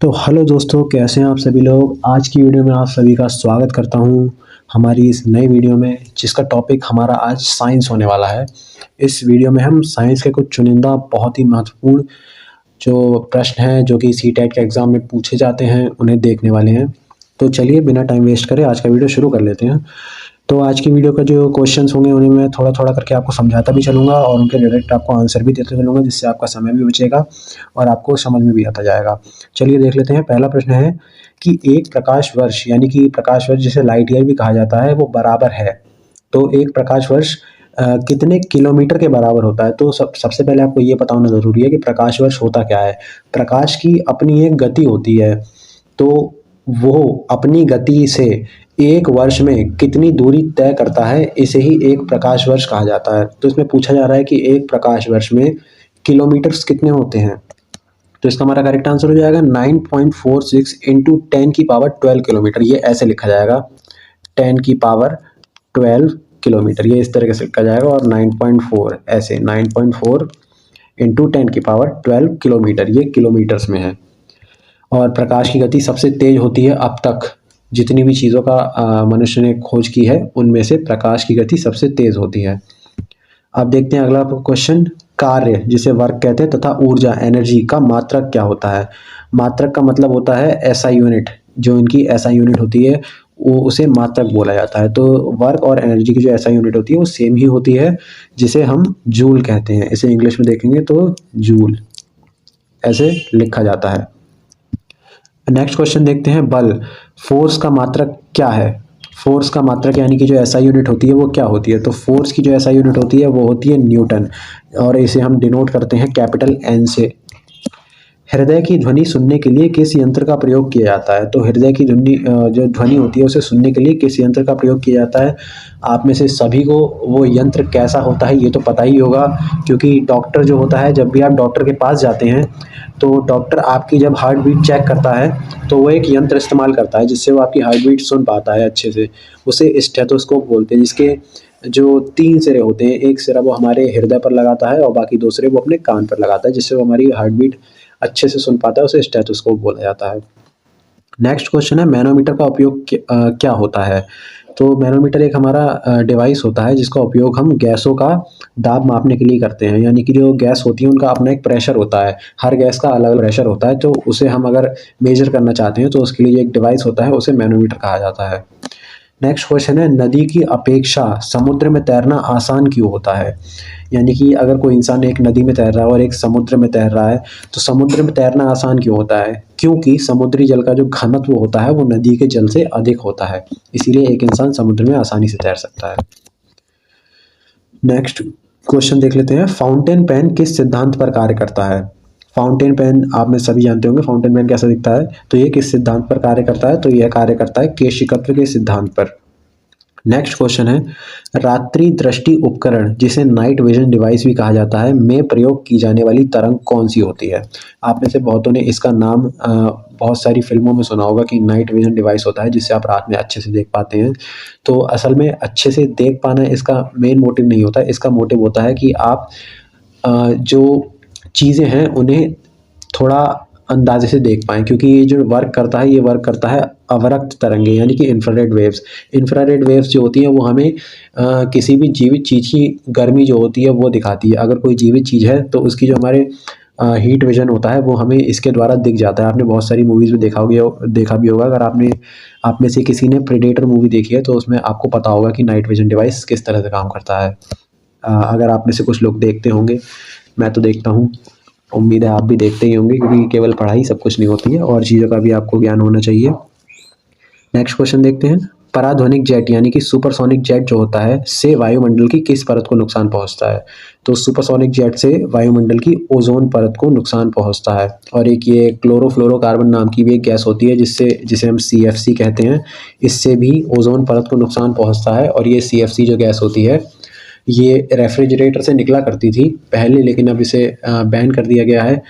तो हेलो दोस्तों, कैसे हैं आप सभी लोग। आज की वीडियो में आप सभी का स्वागत करता हूं हमारी इस नई वीडियो में, जिसका टॉपिक हमारा आज साइंस होने वाला है। इस वीडियो में हम साइंस के कुछ चुनिंदा बहुत ही महत्वपूर्ण जो प्रश्न हैं जो कि सीटेट के एग्ज़ाम में पूछे जाते हैं उन्हें देखने वाले हैं। तो चलिए बिना टाइम वेस्ट करे आज का वीडियो शुरू कर लेते हैं। तो आज की वीडियो का जो क्वेश्चंस होंगे उन्हें मैं थोड़ा थोड़ा करके आपको समझाता भी चलूँगा और उनके डायरेक्ट आपको आंसर भी देते चलूँगा, जिससे आपका समय भी बचेगा और आपको समझ में भी आता जाएगा। चलिए देख लेते हैं। पहला प्रश्न है कि एक प्रकाश वर्ष, यानी कि प्रकाश वर्ष जिसे लाइट ईयर भी कहा जाता है, वो बराबर है। तो एक प्रकाश वर्ष कितने किलोमीटर के बराबर होता है। तो सबसे पहले आपको ये पता होना ज़रूरी है कि प्रकाश वर्ष होता क्या है। प्रकाश की अपनी एक गति होती है, तो वो अपनी गति से एक वर्ष में कितनी दूरी तय करता है, इसे ही एक प्रकाश वर्ष कहा जाता है। तो इसमें पूछा जा रहा है कि एक प्रकाश वर्ष में किलोमीटर्स कितने होते हैं। तो इसका हमारा करेक्ट आंसर हो जाएगा 9.46 इंटू 10⁻12 किलोमीटर। ये ऐसे लिखा जाएगा 10⁻12 किलोमीटर, ये इस तरीके से लिखा जाएगा। और 9.4 ऐसे 9.4 इंटू 10⁻12 किलोमीटर, ये किलोमीटर्स में है। और प्रकाश की गति सबसे तेज होती है अब तक जितनी भी चीज़ों का मनुष्य ने खोज की है, उनमें से प्रकाश की गति सबसे तेज होती है। अब देखते हैं अगला क्वेश्चन। कार्य जिसे वर्क कहते हैं तथा ऊर्जा एनर्जी का मात्रक क्या होता है। मात्रक का मतलब होता है एसआई यूनिट। जो इनकी एसआई यूनिट होती है वो उसे मात्रक बोला जाता है। तो वर्क और एनर्जी की जो एसआई यूनिट होती है वो सेम ही होती है, जिसे हम जूल कहते हैं। इसे इंग्लिश में देखेंगे तो जूल ऐसे लिखा जाता है। नेक्स्ट क्वेश्चन देखते हैं। बल, फोर्स का मात्रक क्या है। फोर्स का मात्रक यानी कि जो एसआई यूनिट होती है वो क्या होती है। तो फोर्स की जो एसआई यूनिट होती है वो होती है न्यूटन, और इसे हम डिनोट करते हैं कैपिटल एन से। हृदय की ध्वनि सुनने के लिए किस यंत्र का प्रयोग किया जाता है। तो हृदय की ध्वनि जो ध्वनि होती है उसे सुनने के लिए किस यंत्र का प्रयोग किया जाता है। आप में से सभी को वो यंत्र कैसा होता है ये तो पता ही होगा, क्योंकि डॉक्टर जो होता है, जब भी आप डॉक्टर के पास जाते हैं तो डॉक्टर आपकी जब हार्ट बीट चेक करता है तो वो एक यंत्र इस्तेमाल करता है जिससे वो आपकी हार्ट बीट सुन पाता है अच्छे से। उसे स्टेथोस्कोप बोलते हैं, जिसके जो 3 सिरे होते हैं, एक सिरा वो हमारे हृदय पर लगाता है और बाकी 2 सिरे वो अपने कान पर लगाता है, जिससे वो हमारी हार्ट बीट अच्छे से सुन पाता है। उसे स्टेथोस्कोप बोला जाता है। नेक्स्ट क्वेश्चन है, मैनोमीटर का उपयोग क्या होता है। तो मैनोमीटर एक हमारा डिवाइस होता है जिसका उपयोग हम गैसों का दाब मापने के लिए करते हैं। यानी कि जो गैस होती है उनका अपना एक प्रेशर होता है, हर गैस का अलग अलग प्रेशर होता है, तो उसे हम अगर मेजर करना चाहते हैं तो उसके लिए एक डिवाइस होता है, उसे मैनोमीटर कहा जाता है। नेक्स्ट क्वेश्चन है, नदी की अपेक्षा समुद्र में तैरना आसान क्यों होता है। यानी कि अगर कोई इंसान एक नदी में तैर रहा है और एक समुद्र में तैर रहा है, तो समुद्र में तैरना आसान क्यों होता है। क्योंकि समुद्री जल का जो घनत्व होता है वो नदी के जल से अधिक होता है, इसीलिए एक इंसान समुद्र में आसानी से तैर सकता है। नेक्स्ट क्वेश्चन देख लेते हैं। फाउंटेन पेन किस सिद्धांत पर कार्य करता है। फाउंटेन पेन आप में सभी जानते होंगे फाउंटेन पेन कैसा दिखता है। तो ये किस सिद्धांत पर कार्य करता है। तो यह कार्य करता है केशिकत्व के सिद्धांत पर। नेक्स्ट क्वेश्चन है, रात्रि दृष्टि उपकरण जिसे नाइट विजन डिवाइस भी कहा जाता है में प्रयोग की जाने वाली तरंग कौन सी होती है। आप में से बहुतों ने इसका नाम बहुत सारी फिल्मों में सुना होगा कि नाइट विजन डिवाइस होता है जिससे आप रात में अच्छे से देख पाते हैं। तो असल में अच्छे से देख पाना इसका मेन मोटिव नहीं होता है। इसका मोटिव होता है कि आप जो चीज़ें हैं उन्हें थोड़ा अंदाजे से देख पाएँ, क्योंकि ये जो वर्क करता है ये वर्क करता है अवरक्त तरंगे, यानी कि इंफ्रारेड वेव्स। इंफ्रारेड वेव्स जो होती हैं वो हमें किसी भी जीवित चीज़ की गर्मी जो होती है वो दिखाती है। अगर कोई जीवित चीज़ है तो उसकी जो हमारे हीट विजन होता है वो हमें इसके द्वारा दिख जाता है। आपने बहुत सारी मूवीज़ में देखा भी होगा। अगर आप में से किसी ने प्रेडेटर मूवी देखी है तो उसमें आपको पता होगा कि नाइट विजन डिवाइस किस तरह से काम करता है। अगर आप में से कुछ लोग देखते होंगे, मैं तो देखता हूँ, उम्मीद है आप भी देखते ही होंगे, क्योंकि केवल पढ़ाई सब कुछ नहीं होती है और चीज़ों का भी आपको ज्ञान होना चाहिए। नेक्स्ट क्वेश्चन देखते हैं। पराध्वनिक जेट यानी कि सुपरसोनिक जेट जो होता है से वायुमंडल की किस परत को नुकसान पहुंचता है। तो सुपरसोनिक जेट से वायुमंडल की ओजोन परत को नुकसान पहुंचता है। और एक ये क्लोरोफ्लोरोकार्बन नाम की भी एक गैस होती है जिसे हम CFC कहते हैं, इससे भी ओजोन परत को नुकसान पहुंचता है। और ये CFC जो गैस होती है ये रेफ्रिजरेटर से निकला करती थी पहले, लेकिन अब इसे बैन कर दिया गया है।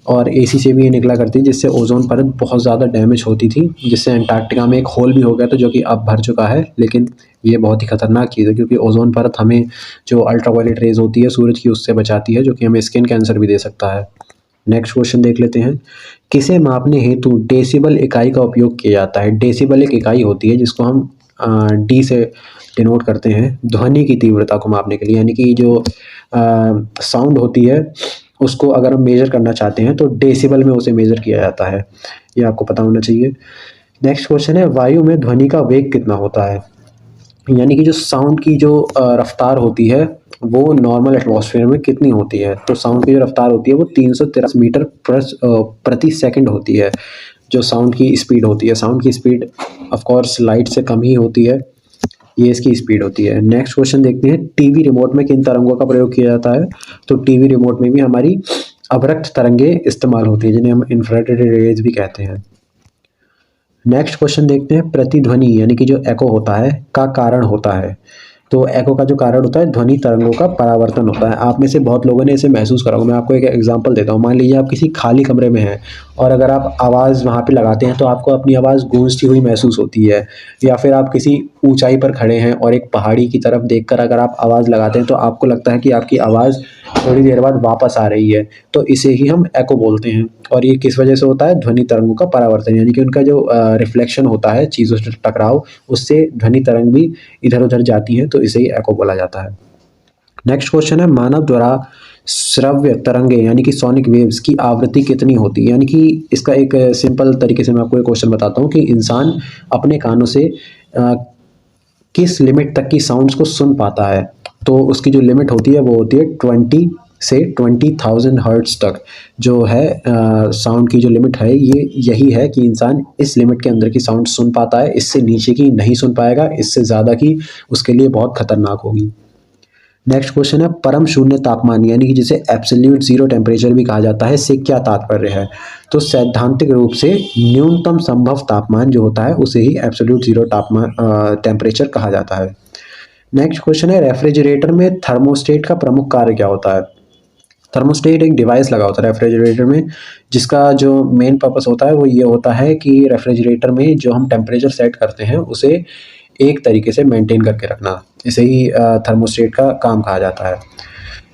और AC से भी ये निकला करती है, जिससे ओजोन परत बहुत ज़्यादा डैमेज होती थी, जिससे अंटार्कटिका में एक होल भी हो गया था जो कि अब भर चुका है। लेकिन ये बहुत ही खतरनाक चीज़ है, क्योंकि ओजोन परत हमें जो अल्ट्रावायलेट रेज होती है सूरज की उससे बचाती है, जो कि हमें स्किन कैंसर भी दे सकता है। नेक्स्ट क्वेश्चन देख लेते हैं। किसे मापने हेतु डेसिबल इकाई का उपयोग किया जाता है? डेसिबल एक इकाई होती है जिसको हम डी से डिनोट करते हैं ध्वनि की तीव्रता को मापने के लिए, यानी कि जो साउंड होती है उसको अगर हम मेजर करना चाहते हैं तो डेसिबल में उसे मेजर किया जाता है, ये आपको पता होना चाहिए। नेक्स्ट क्वेश्चन है, वायु में ध्वनि का वेग कितना होता है? यानी कि जो साउंड की जो रफ्तार होती है वो नॉर्मल एटमॉस्फेयर में कितनी होती है? तो साउंड की जो रफ्तार होती है वो 383 मीटर प्रति सेकंड होती है, जो साउंड की स्पीड होती है। साउंड की स्पीड ऑफ कोर्स लाइट से कम ही होती है, ये इसकी स्पीड होती है। नेक्स्ट क्वेश्चन देखते हैं, टीवी रिमोट में किन तरंगों का प्रयोग किया जाता है? तो टीवी रिमोट में भी हमारी अवरक्त तरंगे इस्तेमाल होती है जिन्हें हम इंफ्रारेड रेज भी कहते हैं। नेक्स्ट क्वेश्चन देखते हैं, प्रतिध्वनि यानी कि जो एको होता है का कारण होता है? तो एको का जो कारण होता है ध्वनि तरंगों का परावर्तन होता है। आप में से बहुत लोगों ने इसे महसूस करा होगा। मैं आपको एक एग्जांपल देता हूँ। मान लीजिए आप किसी खाली कमरे में हैं और अगर आप आवाज़ वहाँ पे लगाते हैं तो आपको अपनी आवाज़ गूंजती हुई महसूस होती है, या फिर आप किसी ऊंचाई पर खड़े हैं और एक पहाड़ी की तरफ देखकर अगर आप आवाज़ लगाते हैं तो आपको लगता है कि आपकी आवाज़ थोड़ी देर बाद वापस आ रही है, तो इसे ही हम एको बोलते हैं। और ये किस वजह से होता है? ध्वनि तरंगों का परावर्तन, यानी कि उनका जो रिफ्लेक्शन होता है, चीज़ों से टकराव, उससे ध्वनि तरंग भी इधर उधर जाती हैं, तो इसे ही एको बोला जाता है। नेक्स्ट क्वेश्चन है, मानव द्वारा श्रव्य तरंगे यानी कि सोनिक वेव्स की आवृत्ति कितनी होती है? यानी कि इसका एक सिंपल तरीके से मैं आपको एक क्वेश्चन बताता हूँ कि इंसान अपने कानों से अ, किस लिमिट तक की साउंड्स को सुन पाता है? तो उसकी जो लिमिट होती है वो होती है 20 से 20,000 हर्ट्ज तक। जो है साउंड की जो लिमिट है ये यही है कि इंसान इस लिमिट के अंदर की साउंड सुन पाता है, इससे नीचे की नहीं सुन पाएगा, इससे ज़्यादा की उसके लिए बहुत खतरनाक होगी। नेक्स्ट क्वेश्चन है, परम शून्य तापमान यानी कि जिसे एब्सोल्यूट जीरो टेम्परेचर भी कहा जाता है, से क्या तात्पर्य है? तो सैद्धांतिक रूप से न्यूनतम संभव तापमान जो होता है उसे ही एब्सोल्यूट जीरो तापमान टेम्परेचर कहा जाता है। नेक्स्ट क्वेश्चन है, रेफ्रिजरेटर में थर्मोस्टेट का प्रमुख कार्य क्या होता है? थर्मोस्टेट एक डिवाइस लगा होता है रेफ्रिजरेटर में, जिसका जो मेन पर्पस होता है वो ये होता है कि रेफ्रिजरेटर में जो हम टेम्परेचर सेट करते हैं उसे एक तरीके से मेंटेन करके रखना, इसे ही थर्मोस्टेट का काम कहा जाता है।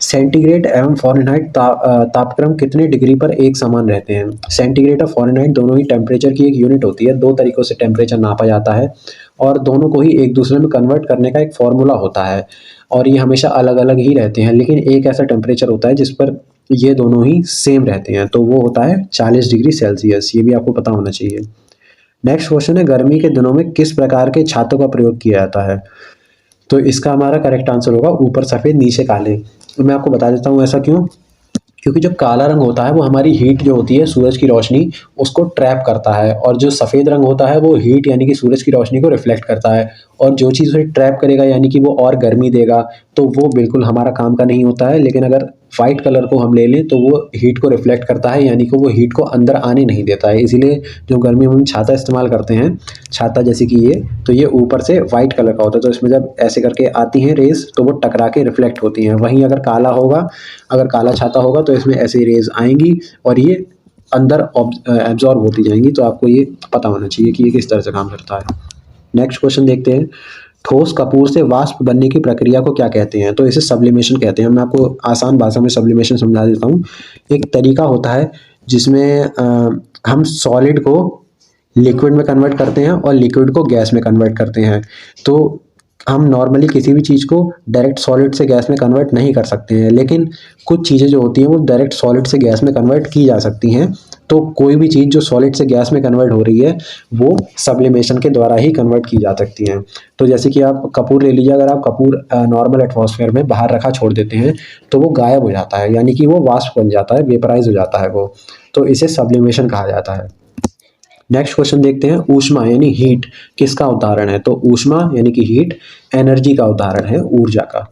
सेंटीग्रेड एवं फ़ारेनहाइट तापक्रम कितने डिग्री पर एक समान रहते हैं? सेंटीग्रेड और फ़ारेनहाइट दोनों ही टेम्परेचर की एक यूनिट होती है। दो तरीक़ों से टेम्परेचर नापा जाता है और दोनों को ही एक दूसरे में कन्वर्ट करने का एक फ़ॉर्मूला होता है, और ये हमेशा अलग-अलग ही रहते हैं। लेकिन एक ऐसा टेम्परेचर होता है जिस पर ये दोनों ही सेम रहते हैं, तो वो होता है 40 डिग्री सेल्सियस। ये भी आपको पता होना चाहिए। नेक्स्ट क्वेश्चन है, गर्मी के दिनों में किस प्रकार के छातों का प्रयोग किया जाता है? तो इसका हमारा करेक्ट आंसर होगा ऊपर सफ़ेद नीचे काले। तो मैं आपको बता देता हूँ ऐसा क्यों। क्योंकि जो काला रंग होता है वो हमारी हीट जो होती है, सूरज की रोशनी, उसको ट्रैप करता है, और जो सफ़ेद रंग होता है वो हीट यानी कि सूरज की रोशनी को रिफ्लेक्ट करता है। और जो चीज़ उसे ट्रैप करेगा यानी कि वो और गर्मी देगा, तो वो बिल्कुल हमारा काम का नहीं होता है। लेकिन अगर वाइट कलर को हम ले लें तो वो हीट को रिफ्लेक्ट करता है, यानी कि वो हीट को अंदर आने नहीं देता है। इसीलिए जो गर्मी में हम छाता इस्तेमाल करते हैं, छाता जैसे कि ये, तो ये ऊपर से वाइट कलर का होता है, तो इसमें जब ऐसे करके आती हैं रेज़ तो वो टकरा के रिफ्लेक्ट होती हैं। वहीं अगर काला होगा, अगर काला छाता होगा तो इसमें ऐसे रेज़ आएंगी और ये अंदर एब्जॉर्ब होती जाएंगी। तो आपको ये पता होना चाहिए कि ये किस तरह से काम करता है। नेक्स्ट क्वेश्चन देखते हैं, ठोस कपूर से वाष्प बनने की प्रक्रिया को क्या कहते हैं? तो इसे सब्लिमेशन कहते हैं। मैं आपको आसान भाषा में सब्लिमेशन समझा देता हूँ। एक तरीका होता है जिसमें हम सॉलिड को लिक्विड में कन्वर्ट करते हैं और लिक्विड को गैस में कन्वर्ट करते हैं। तो हम नॉर्मली किसी भी चीज़ को डायरेक्ट सॉलिड से गैस में कन्वर्ट नहीं कर सकते हैं, लेकिन कुछ चीज़ें जो होती हैं वो डायरेक्ट सॉलिड से गैस में कन्वर्ट की जा सकती हैं। तो कोई भी चीज़ जो सॉलिड से गैस में कन्वर्ट हो रही है वो सब्लिमेशन के द्वारा ही कन्वर्ट की जा सकती हैं। तो जैसे कि आप कपूर ले लीजिए, अगर आप कपूर नॉर्मल एटमॉस्फेयर में बाहर रखा छोड़ देते हैं तो वो गायब हो जाता है, यानी कि वो वाष्प बन जाता है, वेपराइज हो जाता है वो। तो इसे सब्लिमेशन कहा जाता है। नेक्स्ट क्वेश्चन देखते हैं, ऊष्मा यानी हीट किसका उदाहरण है? तो ऊष्मा यानी कि हीट एनर्जी का उदाहरण है, ऊर्जा का।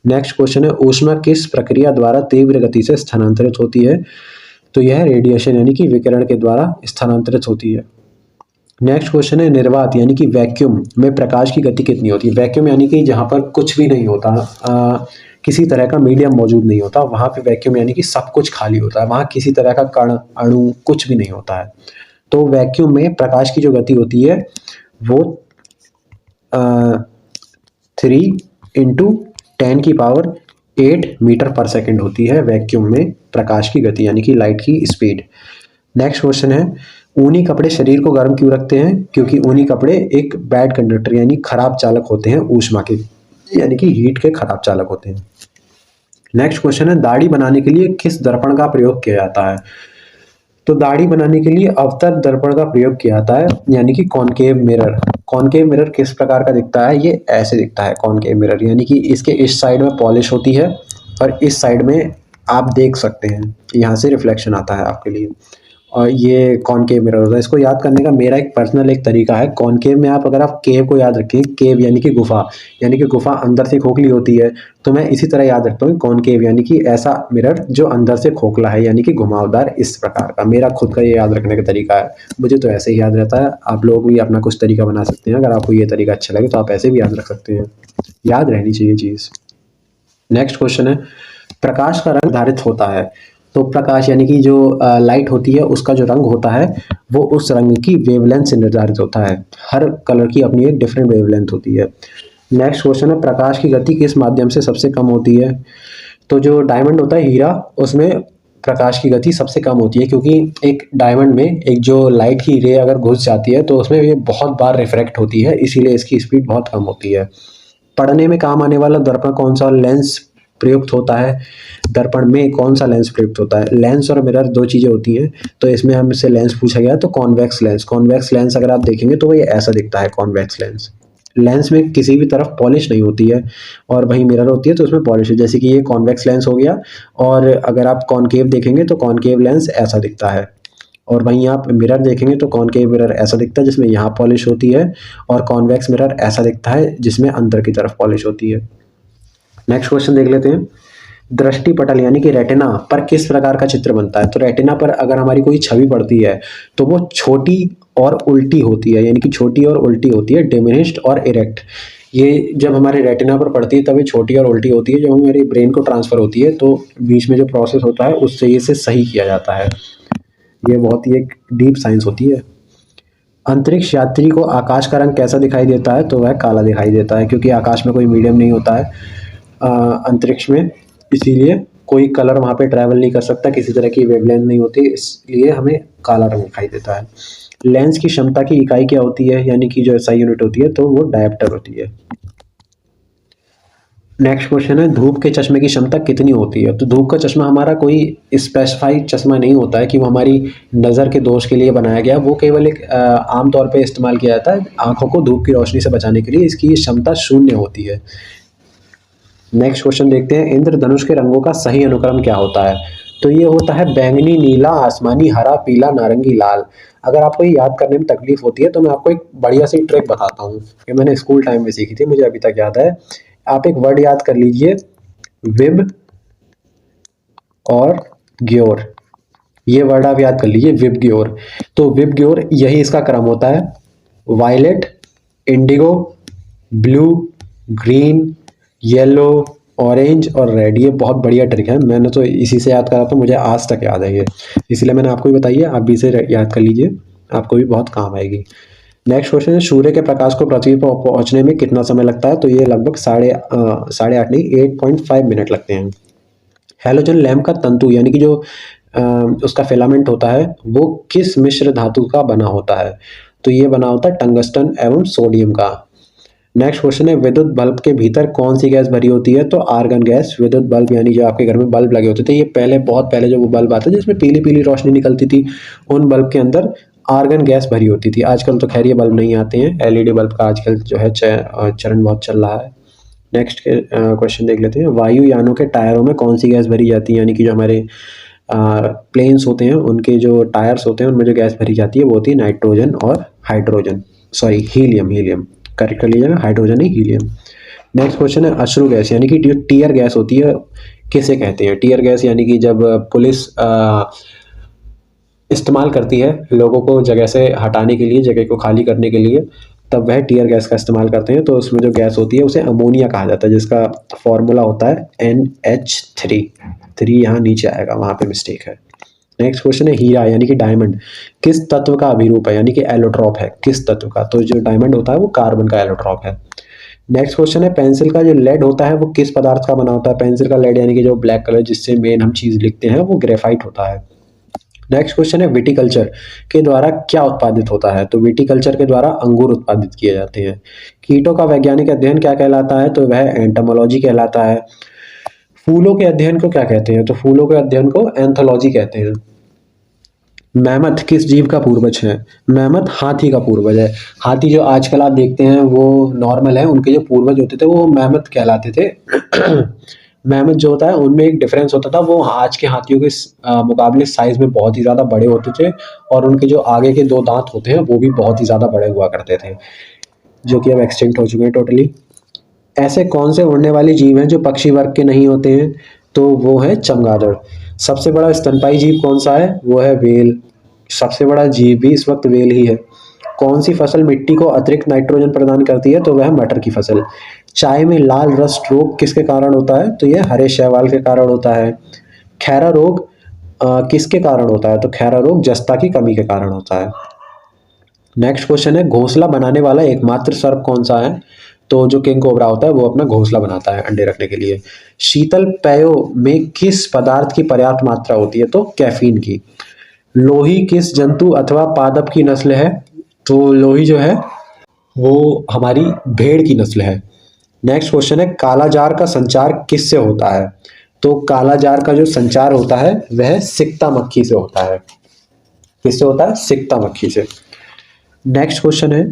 नेक्स्ट क्वेश्चन है, ऊष्मा किस प्रक्रिया द्वारा तीव्र गति से स्थानांतरित होती है? तो यह रेडिएशन यानी कि विकिरण के द्वारा स्थानांतरित होती है। नेक्स्ट क्वेश्चन है, निर्वात यानी कि वैक्यूम में प्रकाश की गति कितनी होती है? वैक्यूम यानी कि जहाँ पर कुछ भी नहीं होता, किसी तरह का मीडियम मौजूद नहीं होता, वहाँ पे वैक्यूम यानी कि सब कुछ खाली होता है, वहाँ किसी तरह का कण अणु कुछ भी नहीं होता है। तो वैक्यूम में प्रकाश की जो गति होती है वो 3 × 10⁻⁸ 8 मीटर पर सेकंड होती है वैक्यूम में प्रकाश की गति यानी कि लाइट की स्पीड। नेक्स्ट क्वेश्चन है, ऊनी कपड़े शरीर को गर्म क्यों रखते हैं? क्योंकि ऊनी कपड़े एक बैड कंडक्टर यानी खराब चालक होते हैं ऊष्मा के, यानी कि हीट के खराब चालक होते हैं। नेक्स्ट क्वेश्चन है, दाढ़ी बनाने के लिए किस दर्पण का प्रयोग किया जाता है? तो दाढ़ी बनाने के लिए अवतल दर्पण का प्रयोग किया जाता है, यानी कि कॉनकेव मिरर। कॉनकेव मिरर किस प्रकार का दिखता है? ये ऐसे दिखता है कॉनकेव मिरर, यानी कि इसके इस साइड में पॉलिश होती है और इस साइड में आप देख सकते हैं यहाँ से रिफ्लेक्शन आता है आपके लिए, और ये कॉनकेव मिरर होता है। इसको याद करने का मेरा एक पर्सनल एक तरीका है। कॉनकेव में आप अगर आप केव को याद रखें, केव यानी कि गुफा, यानी कि गुफा अंदर से खोखली होती है, तो मैं इसी तरह याद रखता हूँ कॉनकेव यानी कि ऐसा मिरर जो अंदर से खोखला है, यानी कि घुमावदार, इस प्रकार का। मेरा खुद का ये याद रखने का तरीका है, मुझे तो ऐसे ही याद रहता है। आप लोग भी अपना कुछ तरीका बना सकते हैं, अगर आपको ये तरीका अच्छा लगे तो आप ऐसे भी याद रख सकते हैं, याद रहनी चाहिए चीज़। नेक्स्ट क्वेश्चन है, प्रकाश का रंग निर्धारित होता है। तो प्रकाश यानी कि जो लाइट होती है उसका जो रंग होता है वो उस रंग की वेवलेंथ से निर्धारित होता है। हर कलर की अपनी एक डिफरेंट वेवलेंथ होती है। नेक्स्ट क्वेश्चन है, प्रकाश की गति किस माध्यम से सबसे कम होती है? तो जो डायमंड होता है हीरा, उसमें प्रकाश की गति सबसे कम होती है, क्योंकि एक डायमंड में एक जो लाइट की रे अगर घुस जाती है तो उसमें ये बहुत बार रिफ्रैक्ट होती है, इसीलिए इसकी स्पीड बहुत कम होती है। पढ़ने में काम आने वाला दर्पण कौन सा लेंस प्रयुक्त होता है? दर्पण में कौन सा लेंस प्रयुक्त होता है? लेंस और मिरर दो चीज़ें होती हैं, तो इसमें हमसे लेंस पूछा गया तो कॉन्वेक्स लेंस। कॉन्वेक्स लेंस अगर आप देखेंगे तो ये ऐसा दिखता है कॉन्वेक्स लेंस। लेंस में किसी भी तरफ पॉलिश नहीं होती है, और वहीं मिरर होती है तो उसमें पॉलिश है, जैसे कि ये कॉन्वेक्स लेंस हो गया। और अगर आप कॉनकेव देखेंगे तो कॉनकेव लेंस ऐसा दिखता है, और वहीं आप मिरर देखेंगे तो कॉनकेव मिरर ऐसा दिखता है जिसमें यहाँ पॉलिश होती है, और कॉन्वेक्स मिरर ऐसा दिखता है जिसमें अंदर की तरफ पॉलिश होती है। नेक्स्ट क्वेश्चन देख लेते हैं, दृष्टि पटल यानी कि रेटिना पर किस प्रकार का चित्र बनता है? तो रेटिना पर अगर हमारी कोई छवि पड़ती है तो वो छोटी और उल्टी होती है, यानी कि छोटी और उल्टी होती है, डिमिनिश्ड और इरेक्ट। ये जब हमारे रेटिना पर पड़ती है तब ये छोटी और उल्टी होती है, जब हमारे ब्रेन को ट्रांसफर होती है तो बीच में जो प्रोसेस होता है उससे इसे सही किया जाता है। ये बहुत ही एक डीप साइंस होती है। अंतरिक्ष यात्री को आकाश का रंग कैसा दिखाई देता है? तो वह काला दिखाई देता है, क्योंकि आकाश में कोई मीडियम नहीं होता है अंतरिक्ष में, इसीलिए कोई कलर वहाँ पे ट्रैवल नहीं कर सकता, किसी तरह की वेवलेंथ नहीं होती, इसलिए हमें काला रंग दिखाई देता है। लेंस की क्षमता की इकाई क्या होती है? यानी कि जो एसआई यूनिट होती है तो वो डायप्टर होती है। नेक्स्ट क्वेश्चन है, धूप के चश्मे की क्षमता कितनी होती है? तो धूप का चश्मा हमारा कोई स्पेसिफाइड चश्मा नहीं होता है कि वो हमारी नज़र के दोष के लिए बनाया गया, वो केवल एक आम तौर पे इस्तेमाल किया जाता है आंखों को धूप की रोशनी से बचाने के लिए, इसकी क्षमता 0 होती है। नेक्स्ट क्वेश्चन देखते हैं, इंद्रधनुष के रंगों का सही अनुक्रम क्या होता है? तो ये होता है बैंगनी, नीला, आसमानी, हरा, पीला, नारंगी, लाल। अगर आपको ये याद करने में तकलीफ होती है तो मैं आपको एक बढ़िया सी ट्रिक बताता हूँ, ये मैंने स्कूल टाइम में सीखी थी, मुझे अभी तक याद है। आप एक वर्ड याद कर लीजिए, विब और ग्योर। ये वर्ड आप याद कर लीजिए, विब ग्योर। तो विब ग्योर यही इसका क्रम होता है, violet, indigo, blue, green, yellow, orange और रेड। ये बहुत बढ़िया ट्रिक है, मैंने तो इसी से याद करा, तो मुझे आज तक याद है ये, इसलिए मैंने आपको भी बताई है, आप भी इसे याद कर लीजिए, आपको भी बहुत काम आएगी। नेक्स्ट क्वेश्चन है, सूर्य के प्रकाश को पृथ्वी पर पहुंचने में कितना समय लगता है? तो ये लगभग साढ़े आठ नहीं 8.5 मिनट लगते हैं। हैलोजन लैम्प का तंतु यानी कि जो उसका फिलामेंट होता है वो किस मिश्र धातु का बना होता है? तो ये बना होता है टंगस्टन एवं सोडियम का। नेक्स्ट क्वेश्चन है, विद्युत बल्ब के भीतर कौन सी गैस भरी होती है? तो आर्गन गैस। विद्युत बल्ब यानी जो आपके घर में बल्ब लगे होते थे, ये पहले बहुत पहले जो वो बल्ब आते थे जिसमें पीली पीली रोशनी निकलती थी, उन बल्ब के अंदर आर्गन गैस भरी होती थी। आजकल तो खैर ये बल्ब नहीं आते हैं, एलईडी बल्ब का आजकल जो है चरण बहुत चल रहा है। नेक्स्ट क्वेश्चन देख लेते हैं, वायुयानों के टायरों में कौन सी गैस भरी जाती है? यानी कि जो हमारे प्लेन्स होते हैं उनके जो टायर्स होते हैं उनमें जो गैस भरी जाती है वो होती है नाइट्रोजन और हाइड्रोजन, सॉरी हीलियम करेक्ट कर लीजिएगा, हाइड्रोजन नहीं हीलियम। नेक्स्ट क्वेश्चन है, अश्रु गैस यानी कि जो टीयर गैस होती है किसे कहते हैं? टीयर गैस यानी कि जब पुलिस इस्तेमाल करती है लोगों को जगह से हटाने के लिए, जगह को खाली करने के लिए, तब वह टीयर गैस का इस्तेमाल करते हैं। तो उसमें जो गैस होती है उसे अमोनिया कहा जाता है, जिसका फॉर्मूला होता है NH3। 3 यहाँ नीचे आएगा, वहाँ पे मिस्टेक है। नेक्स्ट क्वेश्चन है, हीरा यानी कि डायमंड किस तत्व का अभिरूप है? यानी कि एलोट्रॉप है, किस तत्व का? तो जो डायमंड होता है वो कार्बन का एलोट्रॉप है। नेक्स्ट क्वेश्चन है, पेंसिल का जो लेड होता है वो किस पदार्थ का बना होता है? पेंसिल का लेड यानी कि जो ब्लैक कलर जिससे मेन हम चीज लिखते हैं वो ग्रेफाइट होता है। नेक्स्ट क्वेश्चन है, विटिकल्चर के द्वारा क्या उत्पादित होता है? तो विटिकल्चर के द्वारा अंगूर उत्पादित किए जाते हैं। कीटों का वैज्ञानिक अध्ययन क्या कहलाता है? तो वह एंटोमोलॉजी कहलाता है। फूलों के अध्ययन को क्या कहते हैं? तो फूलों के अध्ययन को एंथोलॉजी कहते हैं। मैमथ किस जीव का पूर्वज है? मैमथ हाथी का पूर्वज है। हाथी जो आजकल आप देखते हैं वो नॉर्मल है, उनके जो पूर्वज होते थे वो मैमथ कहलाते थे। मैमथ जो होता है उनमें एक डिफरेंस होता था, वो आज के हाथियों के मुकाबले साइज में बहुत ही ज़्यादा बड़े होते थे, और उनके जो आगे के 2 दांत होते हैं वो भी बहुत ही ज़्यादा बड़े हुआ करते थे, जो कि अब एक्सटिंक्ट हो चुके हैं टोटली। ऐसे कौन से उड़ने वाले जीव हैं जो पक्षी वर्ग के नहीं होते हैं? तो वो है चमगादड़। सबसे बड़ा स्तनपायी जीव कौन सा है? वो है व्हेल। सबसे बड़ा जीव भी इस वक्त व्हेल ही है। कौन सी फसल मिट्टी को अतिरिक्त नाइट्रोजन प्रदान करती है? तो वह मटर की फसल। चाय में लाल रस्ट रोग किसके कारण होता है? तो यह हरे शैवाल के कारण होता है। खैरा रोग किसके कारण होता है? तो खैरा रोग जस्ता की कमी के कारण होता है। नेक्स्ट क्वेश्चन है, घोंसला बनाने वाला एकमात्र सर्प कौन सा है? तो जो किंग कोबरा होता है वो अपना घोंसला बनाता है अंडे रखने के लिए। शीतल पेयों में किस पदार्थ की पर्याप्त मात्रा होती है? तो कैफीन की। लोही किस जंतु अथवा पादप की नस्ल है? तो लोही जो है वो हमारी भेड़ की नस्ल है। नेक्स्ट क्वेश्चन है, कालाजार का संचार किससे होता है? तो कालाजार का जो संचार होता है वह सिकता मक्खी से होता है। किससे होता है? सिकता मक्खी से। नेक्स्ट क्वेश्चन है,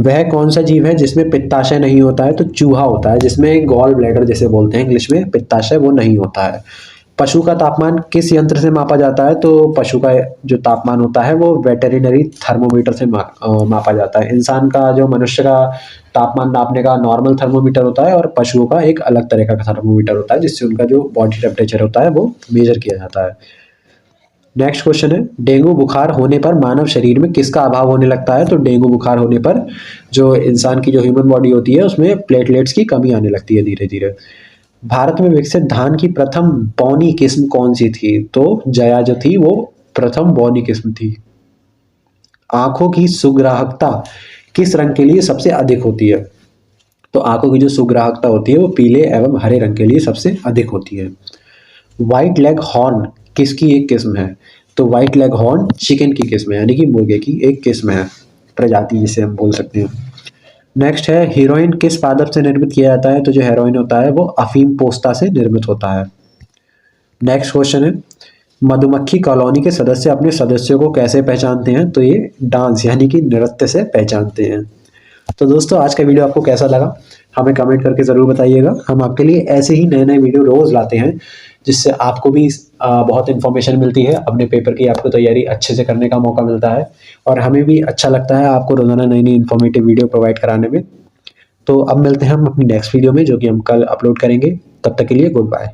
वह कौन सा जीव है जिसमें पित्ताशय नहीं होता है? तो चूहा होता है, जिसमें गॉल ब्लैडर जैसे बोलते हैं इंग्लिश में, पित्ताशय वो नहीं होता है। पशु का तापमान किस यंत्र से मापा जाता है? तो पशु का जो तापमान होता है वो वेटरिनरी थर्मोमीटर से मापा जाता है। इंसान का जो मनुष्य का तापमान नापने का नॉर्मल थर्मोमीटर होता है, और पशुओं का एक अलग तरह का थर्मोमीटर होता है जिससे उनका जो बॉडी टेम्परेचर होता है वो मेजर किया जाता है। नेक्स्ट क्वेश्चन है, डेंगू बुखार होने पर मानव शरीर में किसका अभाव होने लगता है? तो डेंगू बुखार होने पर जो इंसान की जो ह्यूमन बॉडी होती है उसमें प्लेटलेट्स की कमी आने लगती है धीरे धीरे। भारत में विकसित धान की प्रथम बौनी किस्म कौन सी थी? तो जया जो थी वो प्रथम बौनी किस्म थी। आंखों की सुग्राहकता किस रंग के लिए सबसे अधिक होती है? तो आंखों की जो सुग्राहकता होती है वो पीले एवं हरे रंग के लिए सबसे अधिक होती है। व्हाइट लेग हॉर्न किसकी एक किस्म है? तो व्हाइट लेग हॉर्न चिकन की किस्म है, यानी कि मुर्गे की एक किस्म है, प्रजाति जिसे हम बोल सकते हैं। नेक्स्ट है, हीरोइन किस पादप से निर्मित किया जाता है? तो जो हेरोइन होता है वो अफीम पोस्ता से निर्मित होता है। नेक्स्ट क्वेश्चन है, मधुमक्खी कॉलोनी के सदस्य अपने सदस्यों को कैसे पहचानते हैं? तो ये डांस यानी कि नृत्य से पहचानते हैं। तो दोस्तों आज का वीडियो आपको कैसा लगा हमें कमेंट करके ज़रूर बताइएगा। हम आपके लिए ऐसे ही नए नए वीडियो रोज़ लाते हैं, जिससे आपको भी बहुत इन्फॉर्मेशन मिलती है, अपने पेपर की आपको तैयारी अच्छे से करने का मौका मिलता है, और हमें भी अच्छा लगता है आपको रोज़ाना नई नई इन्फॉर्मेटिव वीडियो प्रोवाइड कराने में। तो अब मिलते हैं हम अपनी नेक्स्ट वीडियो में, जो कि हम कल अपलोड करेंगे। तब तक के लिए गुड बाय।